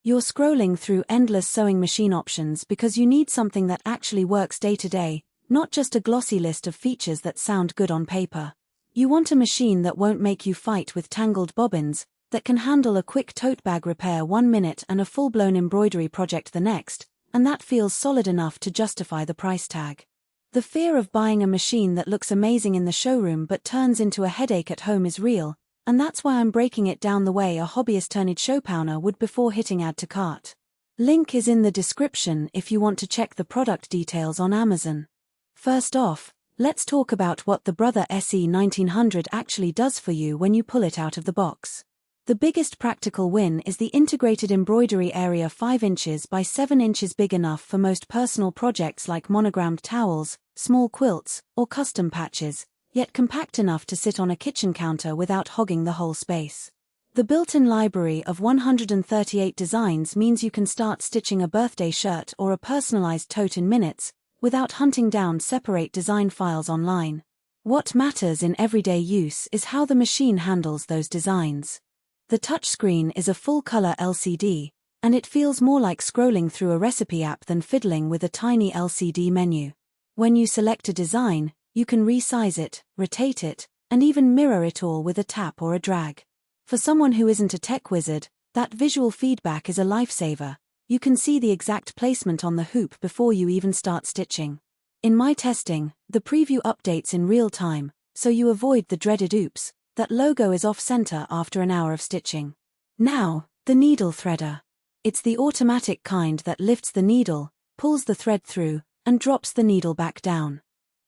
You're scrolling through endless sewing machine options because you need something that actually works day to day, not just a glossy list of features that sound good on paper. You want a machine that won't make you fight with tangled bobbins, that can handle a quick tote bag repair 1 minute and a full-blown embroidery project the next, and that feels solid enough to justify the price tag. The fear of buying a machine that looks amazing in the showroom but turns into a headache at home is real, and that's why I'm breaking it down the way a hobbyist-turned showpowner would before hitting add to cart. Link is in the description if you want to check the product details on Amazon. First off, let's talk about what the Brother SE1900 actually does for you when you pull it out of the box. The biggest practical win is the integrated embroidery area 5 inches by 7 inches, big enough for most personal projects like monogrammed towels, small quilts, or custom patches, yet compact enough to sit on a kitchen counter without hogging the whole space. The built-in library of 138 designs means you can start stitching a birthday shirt or a personalized tote in minutes, without hunting down separate design files online. What matters in everyday use is how the machine handles those designs. The touchscreen is a full-color LCD, and it feels more like scrolling through a recipe app than fiddling with a tiny LCD menu. When you select a design, you can resize it, rotate it, and even mirror it all with a tap or a drag. For someone who isn't a tech wizard, that visual feedback is a lifesaver. You can see the exact placement on the hoop before you even start stitching. In my testing, the preview updates in real time, so you avoid the dreaded oops, that logo is off-center after an hour of stitching. Now, the needle threader. It's the automatic kind that lifts the needle, pulls the thread through, and drops the needle back down.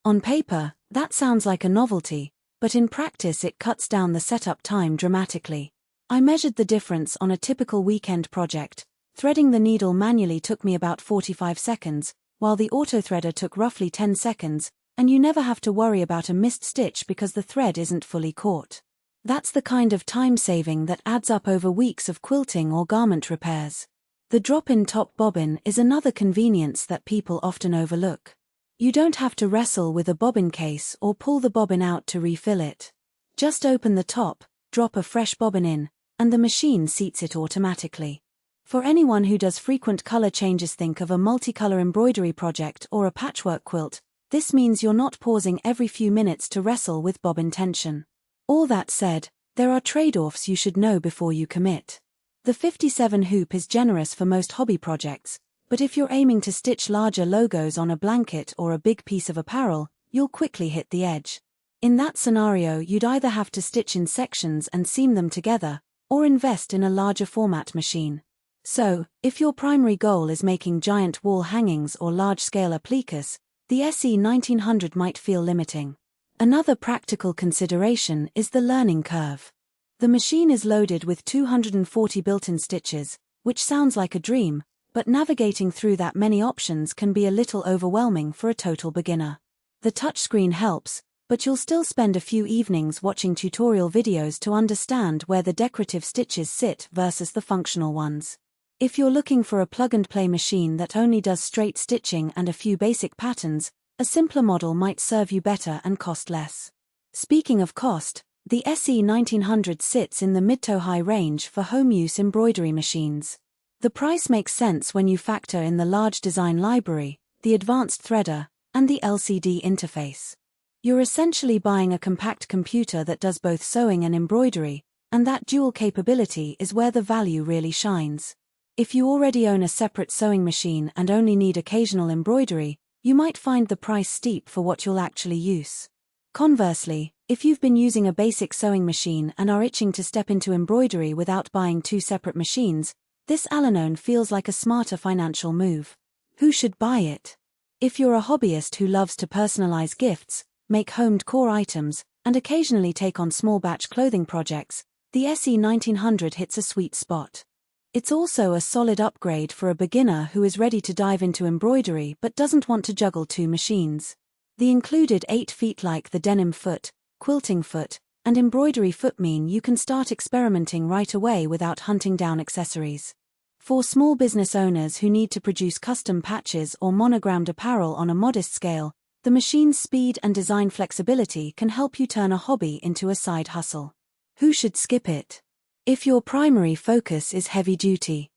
On paper, that sounds like a novelty, but in practice it cuts down the setup time dramatically. I measured the difference on a typical weekend project. Threading the needle manually took me about 45 seconds, while the auto-threader took roughly 10 seconds, and you never have to worry about a missed stitch because the thread isn't fully caught. That's the kind of time saving that adds up over weeks of quilting or garment repairs. The drop-in top bobbin is another convenience that people often overlook. You don't have to wrestle with a bobbin case or pull the bobbin out to refill it. Just open the top, drop a fresh bobbin in, and the machine seats it automatically. For anyone who does frequent color changes, think of a multicolor embroidery project or a patchwork quilt. This means you're not pausing every few minutes to wrestle with bobbin tension. All that said, there are trade-offs you should know before you commit. The 57 hoop is generous for most hobby projects, but if you're aiming to stitch larger logos on a blanket or a big piece of apparel, you'll quickly hit the edge. In that scenario, you'd either have to stitch in sections and seam them together, or invest in a larger format machine. So, if your primary goal is making giant wall hangings or large-scale appliques, the SE1900 might feel limiting. Another practical consideration is the learning curve. The machine is loaded with 240 built-in stitches, which sounds like a dream, but navigating through that many options can be a little overwhelming for a total beginner. The touchscreen helps, but you'll still spend a few evenings watching tutorial videos to understand where the decorative stitches sit versus the functional ones. If you're looking for a plug-and-play machine that only does straight stitching and a few basic patterns, a simpler model might serve you better and cost less. Speaking of cost, the SE1900 sits in the mid-to-high range for home-use embroidery machines. The price makes sense when you factor in the large design library, the advanced threader, and the LCD interface. You're essentially buying a compact computer that does both sewing and embroidery, and that dual capability is where the value really shines. If you already own a separate sewing machine and only need occasional embroidery, you might find the price steep for what you'll actually use. Conversely, if you've been using a basic sewing machine and are itching to step into embroidery without buying two separate machines, this alone feels like a smarter financial move. Who should buy it? If you're a hobbyist who loves to personalize gifts, make home decor items, and occasionally take on small batch clothing projects, the SE1900 hits a sweet spot. It's also a solid upgrade for a beginner who is ready to dive into embroidery but doesn't want to juggle two machines. The included 8 feet like the denim foot, quilting foot, and embroidery foot mean you can start experimenting right away without hunting down accessories. For small business owners who need to produce custom patches or monogrammed apparel on a modest scale, the machine's speed and design flexibility can help you turn a hobby into a side hustle. Who should skip it? If your primary focus is heavy duty,